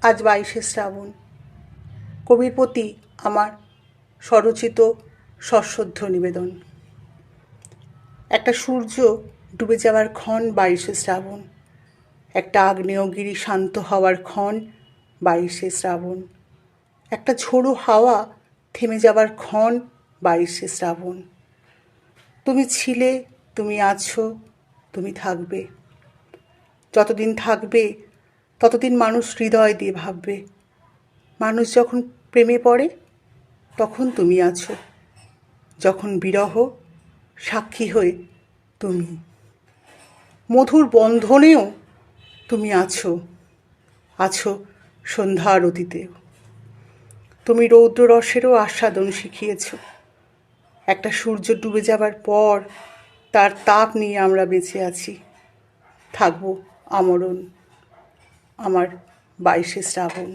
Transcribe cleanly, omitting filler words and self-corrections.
আজ 22শে শ্রাবণ। কবির প্রতি আমার স্বরচিত সশ্রদ্ধ নিবেদন। একটা সূর্য ডুবে যাওয়ার ক্ষণ 22শে শ্রাবণ। একটা আগ্নেয়গিরি শান্ত হওয়ার ক্ষণ 22শে শ্রাবণ। একটা ঝোড়ো হাওয়া থেমে যাবার ক্ষণ 22শে শ্রাবণ। তুমি ছিলে, তুমি আছো, তুমি থাকবে। যতদিন থাকবে ততদিন মানুষ হৃদয় দিয়ে ভাববে। মানুষ যখন প্রেমে পড়ে তখন তুমি আছো, যখন বিরহ সাক্ষী হয়ে তুমি। মধুর বন্ধনেও তুমি আছো, আছো সন্ধ্যার অতীতেও। তুমি রৌদ্ররসেরও আস্বাদন শিখিয়েছ। একটা সূর্য ডুবে যাবার পর তার তাপ নিয়ে আমরা বেঁচে আছি, থাকবো আমরণ। আমার 22শে শ্রাবণ।